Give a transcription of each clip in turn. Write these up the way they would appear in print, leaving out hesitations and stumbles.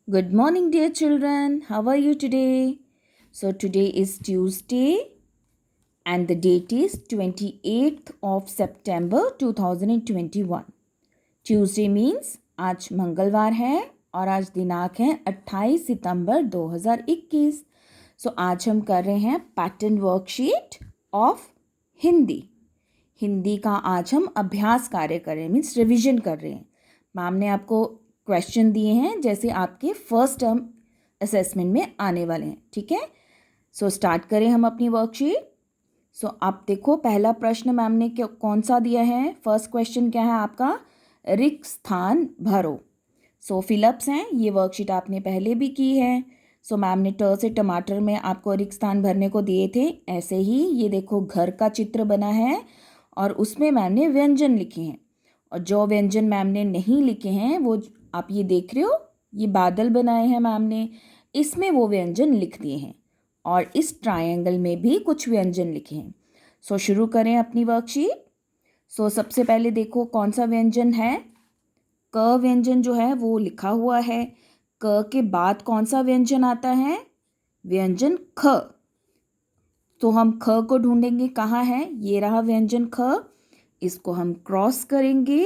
Good morning, dear children. How are you today? So, today is Tuesday and the date is 28th of September 2021. Tuesday means आज मंगलवार है और आज दिनांक है 28 सितंबर 2021. So, आज हम कर रहे हैं pattern worksheet of Hindi. Hindi का आज हम अभ्यास कार्य कर रहे हैं, मीन्स रिविजन कर रहे हैं. मैम ने आपको क्वेश्चन दिए हैं जैसे आपके फर्स्ट टर्म असेसमेंट में आने वाले हैं. ठीक है, सो स्टार्ट करें हम अपनी वर्कशीट. सो आप देखो, पहला प्रश्न मैम ने कौन सा दिया है. फर्स्ट क्वेश्चन क्या है आपका, रिक्त स्थान भरो. सो फिलअप्स हैं, ये वर्कशीट आपने पहले भी की है. सो मैम ने ट से टमाटर में आपको रिक्त स्थान भरने को दिए थे. ऐसे ही ये देखो घर का चित्र बना है और उसमें मैम ने व्यंजन लिखे हैं. और जो व्यंजन मैम ने नहीं लिखे हैं वो आप ये देख रहे हो, ये बादल बनाए हैं मैम ने, इसमें वो व्यंजन लिख दिए हैं. और इस ट्रायंगल में भी कुछ व्यंजन लिखे हैं. सो शुरू करें अपनी वर्कशीट. सो सबसे पहले देखो कौन सा व्यंजन है. क व्यंजन जो है वो लिखा हुआ है. क के बाद कौन सा व्यंजन आता है, व्यंजन ख. तो हम ख को ढूंढेंगे, कहाँ है, ये रहा व्यंजन ख. इसको हम क्रॉस करेंगे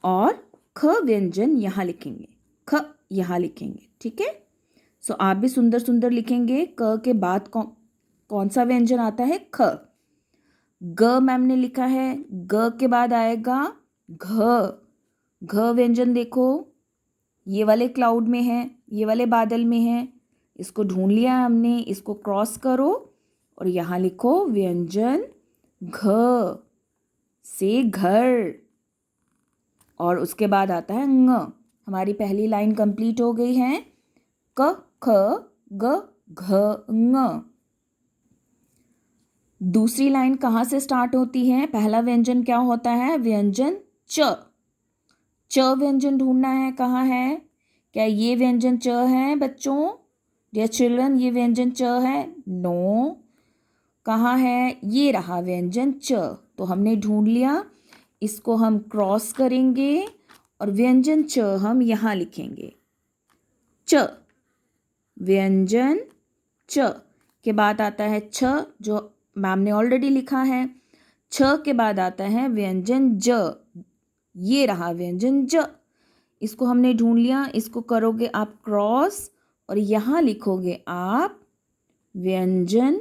और ख व्यंजन यहाँ लिखेंगे, ख यहाँ लिखेंगे. ठीक है, सो आप भी सुंदर सुंदर लिखेंगे. क के बाद कौन सा व्यंजन आता है, ख. ग मैम ने लिखा है, ग के बाद आएगा घ. घ व्यंजन देखो, ये वाले क्लाउड में है, ये वाले बादल में है. इसको ढूंढ लिया हमने, इसको क्रॉस करो और यहाँ लिखो व्यंजन घ से घर. और उसके बाद आता है ङ. हमारी पहली लाइन कंप्लीट हो गई है. क ख ग घ ङ. दूसरी लाइन कहाँ से स्टार्ट होती है, पहला व्यंजन क्या होता है, व्यंजन च. च व्यंजन ढूंढना है, कहाँ है, क्या ये व्यंजन च है बच्चों, डियर चिल्ड्रन, ये व्यंजन च है, नो. कहाँ है, ये रहा व्यंजन च. तो हमने ढूंढ लिया, इसको हम क्रॉस करेंगे और व्यंजन च हम यहाँ लिखेंगे, च. व्यंजन च के बाद आता है छ, जो मैम ने ऑलरेडी लिखा है. छ के बाद आता है व्यंजन ज, ये रहा व्यंजन ज. इसको हमने ढूंढ लिया, इसको करोगे आप क्रॉस और यहाँ लिखोगे आप व्यंजन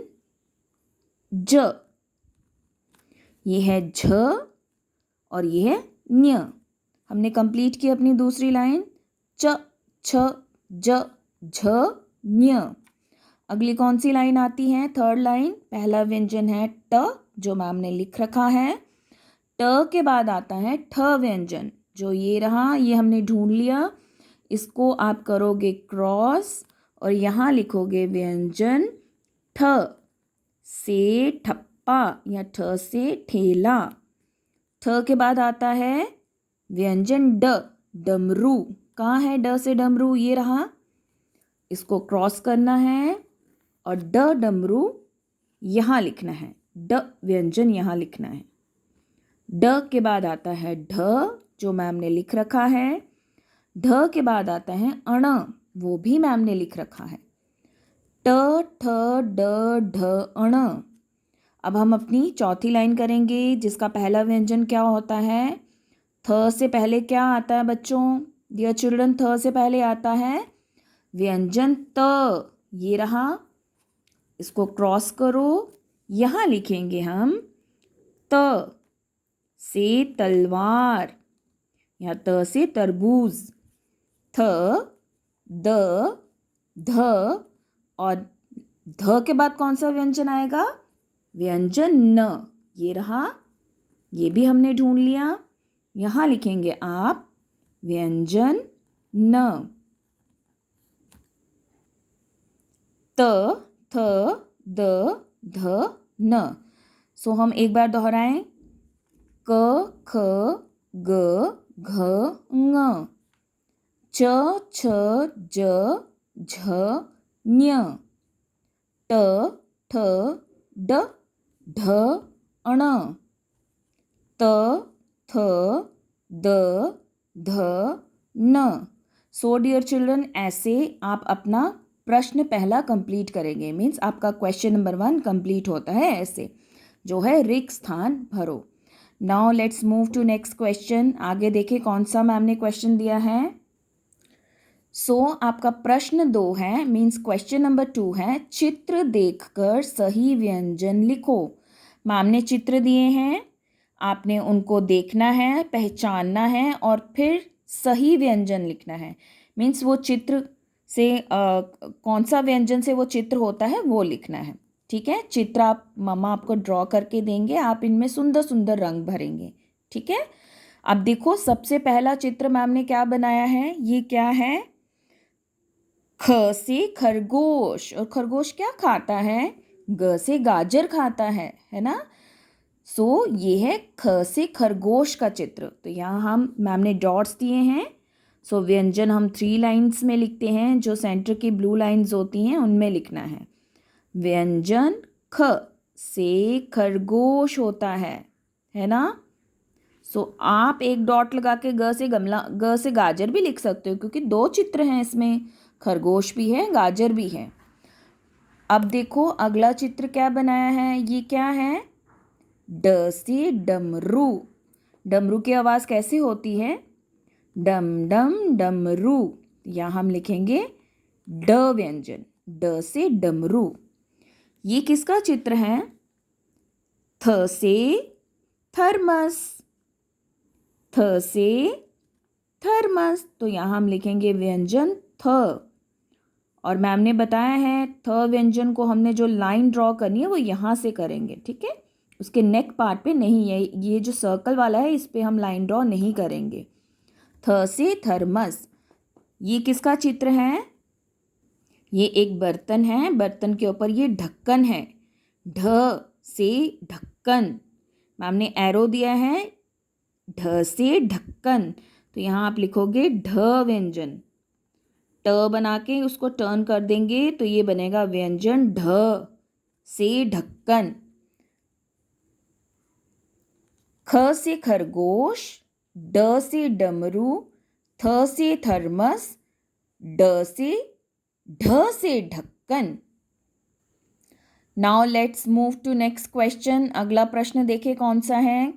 ज. ये है झ और ये है न्य. हमने कंप्लीट की अपनी दूसरी लाइन, च छ ज झ न्य. अगली कौन सी लाइन आती है, थर्ड लाइन. पहला व्यंजन है ट, जो मैम ने लिख रखा है. ट के बाद आता है ठ व्यंजन, जो ये रहा, ये हमने ढूंढ लिया. इसको आप करोगे क्रॉस और यहाँ लिखोगे व्यंजन ठ से ठप्पा या ठ से ठेला. ठ के बाद आता है व्यंजन ड, डमरू. कहाँ है ड से डमरू, ये रहा. इसको क्रॉस करना है और ड डमरू यहाँ लिखना है, ड व्यंजन यहाँ लिखना है. ड के बाद आता है ढ, जो मैम ने लिख रखा है. ढ के बाद आता है अण, वो भी मैम ने लिख रखा है, ट ठ ड ढ अण. अब हम अपनी चौथी लाइन करेंगे, जिसका पहला व्यंजन क्या होता है, थ से पहले क्या आता है बच्चों, डियर चिल्ड्रन, थ से पहले आता है व्यंजन त, ये रहा. इसको क्रॉस करो, यहाँ लिखेंगे हम त से तलवार या त से तरबूज. थ द ध और ध के बाद कौन सा व्यंजन आएगा, व्यंजन न, ये रहा. ये भी हमने ढूंढ लिया, यहाँ लिखेंगे आप व्यंजन न. त थ द ध न. सो हम एक बार दोहराएं, क ख ग घ ङ. च छ ज झ ञ. ट ठ ड ढ अण. त थ द ध न. सो डियर चिल्ड्रन, ऐसे आप अपना प्रश्न पहला कंप्लीट करेंगे। मीन्स आपका क्वेश्चन नंबर 1 कंप्लीट होता है ऐसे, जो है रिक्त स्थान भरो। Now let's move to next question. आगे देखें कौन सा मैम ने क्वेश्चन दिया है। आपका प्रश्न 2 है, मीन्स क्वेश्चन नंबर 2 है, चित्र देखकर सही व्यंजन लिखो। मैम ने चित्र दिए हैं, आपने उनको देखना है, पहचानना है और फिर सही व्यंजन लिखना है। मीन्स वो चित्र से कौन सा व्यंजन से वो चित्र होता है वो लिखना है। ठीक है, चित्र आप मम्मा आपको ड्रॉ करके देंगे, आप इनमें सुंदर सुंदर रंग भरेंगे। ठीक है, अब देखो सबसे पहला चित्र मैम ने क्या बनाया है। ये क्या है, ख से खरगोश, और खरगोश क्या खाता है, ग से गाजर खाता है ना। ये है ख से खरगोश का चित्र। तो यहाँ हम मैम ने डॉट्स दिए हैं। व्यंजन हम 3 लाइन्स में लिखते हैं, जो सेंटर की ब्लू लाइन्स होती हैं उनमें लिखना है। व्यंजन ख से खरगोश होता है ना। आप एक डॉट लगा के ग से गाजर भी लिख सकते हो, क्योंकि 2 चित्र हैं इसमें, खरगोश भी है गाजर भी है। अब देखो अगला चित्र क्या बनाया है। ये क्या है, ड से डमरू। डमरू की आवाज़ कैसे होती है, डम डम डमरू। यहाँ हम लिखेंगे ड व्यंजन, ड से डमरू। ये किसका चित्र है, थ से थर्मस, थ से थर्मस। तो यहाँ हम लिखेंगे व्यंजन थ। और मैम ने बताया है थ व्यंजन को हमने जो लाइन ड्रॉ करनी है वो यहाँ से करेंगे। ठीक है, उसके नेक पार्ट पे नहीं है, ये जो सर्कल वाला है इस पे हम लाइन ड्रॉ नहीं करेंगे। थ से थर्मस। ये किसका चित्र है, ये एक बर्तन है, बर्तन के ऊपर ये ढक्कन है, ढ से ढक्कन। मैम ने एरो दिया है, ढ से ढक्कन। तो यहाँ आप लिखोगे ढ व्यंजन, ट बना के उसको टर्न कर देंगे तो ये बनेगा व्यंजन ढ से ढक्कन। ख से खरगोश, ड से डमरू, थ से थर्मस, ढ से ढक्कन। Now let's move to next question. अगला प्रश्न देखें कौन सा है।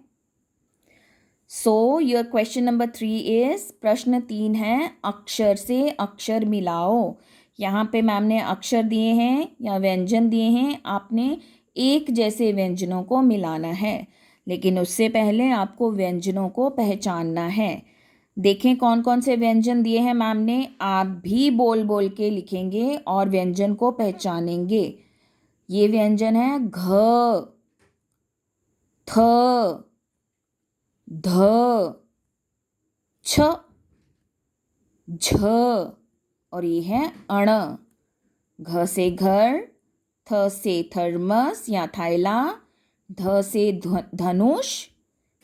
योर क्वेश्चन नंबर 3 इज, प्रश्न 3 है, अक्षर से अक्षर मिलाओ। यहाँ पे मैम ने अक्षर दिए हैं या व्यंजन दिए हैं, आपने एक जैसे व्यंजनों को मिलाना है, लेकिन उससे पहले आपको व्यंजनों को पहचानना है। देखें कौन कौन से व्यंजन दिए हैं मैम ने, आप भी बोल बोल के लिखेंगे और व्यंजन को पहचानेंगे। ये व्यंजन है घ, थ, ध, छ, झ, और ये है अण। घ से घर, थ से थर्मस या थैला, ध से धनुष,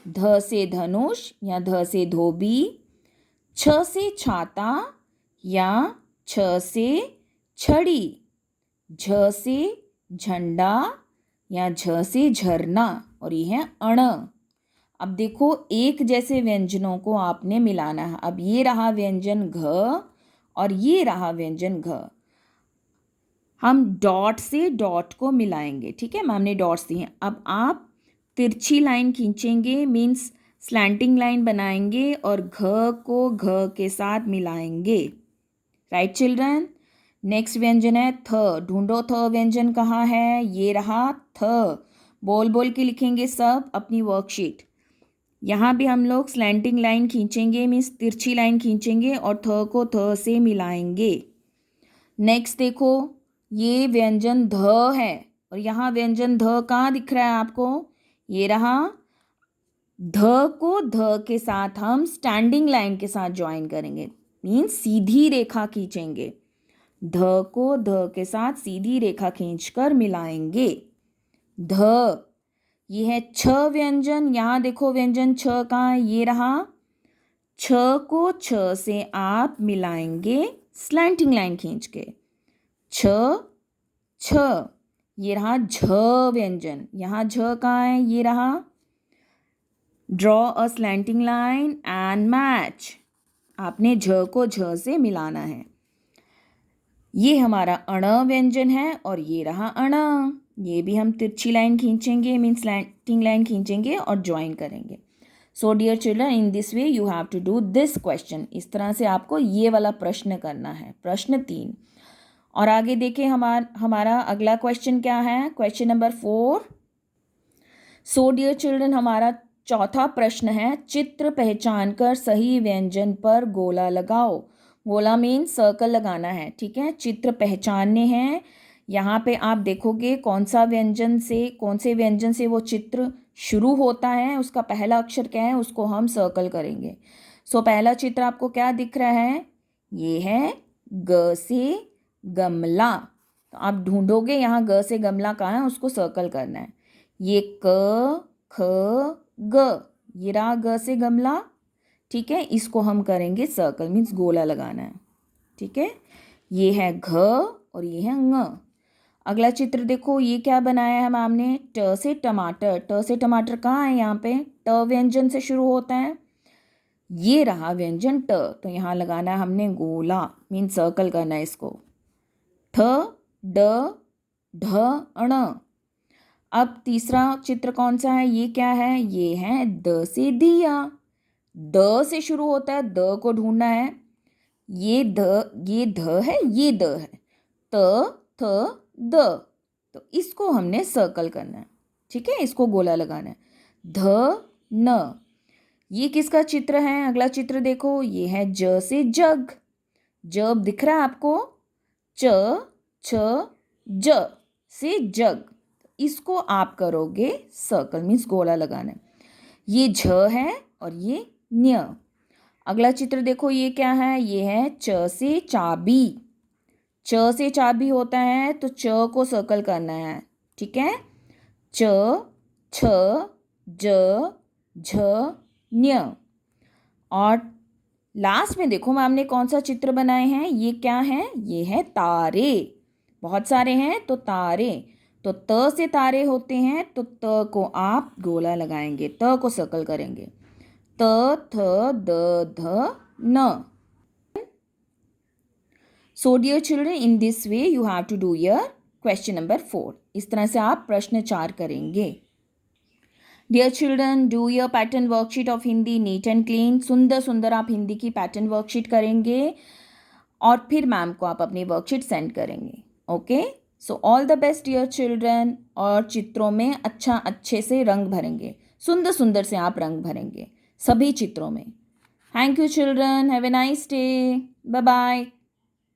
ध से धनुष या ध से धोबी, छ से छाता या छ से छड़ी, झ से झंडा या झ से झरना, और ये है अण। अब देखो एक जैसे व्यंजनों को आपने मिलाना है। अब ये रहा व्यंजन घ और ये रहा व्यंजन घ। हम डॉट से डॉट को मिलाएंगे। ठीक है, मैम ने डॉट्स दिए हैं। अब आप तिरछी लाइन खींचेंगे, मीन्स स्लैंटिंग लाइन बनाएंगे और घ को घ के साथ मिलाएंगे। Right children. नेक्स्ट व्यंजन है थ। ढूंढो थ व्यंजन कहाँ है, ये रहा थ। बोल बोल के लिखेंगे सब अपनी वर्कशीट। यहाँ भी हम लोग स्लैंटिंग लाइन खींचेंगे, मीन्स तिरछी लाइन खींचेंगे और थ को थ से मिलाएंगे। नेक्स्ट देखो, ये व्यंजन ध है और यहाँ व्यंजन ध कहाँ दिख रहा है आपको, ये रहा। ध को ध के साथ हम स्टैंडिंग लाइन के साथ ज्वाइन करेंगे, मीन्स सीधी रेखा खींचेंगे। ध को ध के साथ सीधी रेखा खींचकर मिलाएंगे। ध, ये है छ व्यंजन। यहाँ देखो व्यंजन छ कहाँ है, ये रहा। छ को छ से आप मिलाएंगे स्लैंटिंग लाइन खींच के। छ, छ, ये रहा झ व्यंजन। यहाँ झ कहाँ है, ये रहा। Draw a slanting line and match. आपने झ को झ से मिलाना है। ये हमारा अण व्यंजन है और ये रहा अण। ये भी हम तिरछी लाइन खींचेंगे, मीन्स स्लैंटिंग लाइन खींचेंगे और ज्वाइन करेंगे। So dear children, in this way you have to do this question. इस तरह से आपको ये वाला प्रश्न करना है, प्रश्न 3। और आगे देखिए हमारा अगला क्वेश्चन क्या है, question number 4। So dear children, हमारा चौथा प्रश्न है, चित्र पहचान कर सही व्यंजन पर गोला लगाओ। गोला मीन सर्कल लगाना है, ठीक है। चित्र पहचानने हैं। यहाँ पे आप देखोगे कौन से व्यंजन से वो चित्र शुरू होता है, उसका पहला अक्षर क्या है, उसको हम सर्कल करेंगे। सो पहला चित्र आपको क्या दिख रहा है, ये है ग से गमला। तो आप ढूंढोगे यहाँ ग से गमला कहाँ है, उसको सर्कल करना है। ये क ख ग, ये रहा ग से गमला, ठीक है। इसको हम करेंगे सर्कल, मीन्स गोला लगाना है, ठीक है। ये है घ और ये है ङ। अगला चित्र देखो, ये क्या बनाया है मैम ने, ट से टमाटर। ट से टमाटर कहाँ है, यहाँ पे ट व्यंजन से शुरू होता है। ये रहा व्यंजन ट, तो यहाँ लगाना है हमने गोला, मीन सर्कल करना है इसको। ठ ड ढ अण। अब तीसरा चित्र कौन सा है, ये क्या है, ये है द से दिया। द से शुरू होता है, द को ढूंढना है। ये ध है, ये द है, त थ द, तो इसको हमने सर्कल करना है, ठीक है। इसको गोला लगाना है। ध न, ये किसका चित्र है, अगला चित्र देखो, ये है ज से जग। जब दिख रहा है आपको, च छ ज से जग, इसको आप करोगे सर्कल, मीन्स गोला लगाना है। ये झ है और ये न्य। अगला चित्र देखो, ये क्या है, ये है च से चाबी। च से चाबी होता है, तो च को सर्कल करना है, ठीक है। च छ ज झ न्य। और लास्ट में देखो मैम ने कौन सा चित्र बनाए हैं, ये क्या है, ये है तारे। बहुत सारे हैं तो तारे, तो त से तारे होते हैं, तो त को आप गोला लगाएंगे, त को सर्कल करेंगे। त थ द ध न। So dear children, in this way you have to do your question number 4। इस तरह से आप प्रश्न 4 करेंगे। Dear children, do your pattern worksheet of Hindi neat and clean. सुंदर सुंदर आप हिंदी की पैटर्न वर्कशीट करेंगे और फिर मैम को आप अपनी वर्कशीट सेंड करेंगे। Okay, so all the best dear children. और चित्रों में अच्छे से रंग भरेंगे, सुंदर सुंदर से आप रंग भरेंगे सभी चित्रों में। Thank you children, have a nice day, bye bye.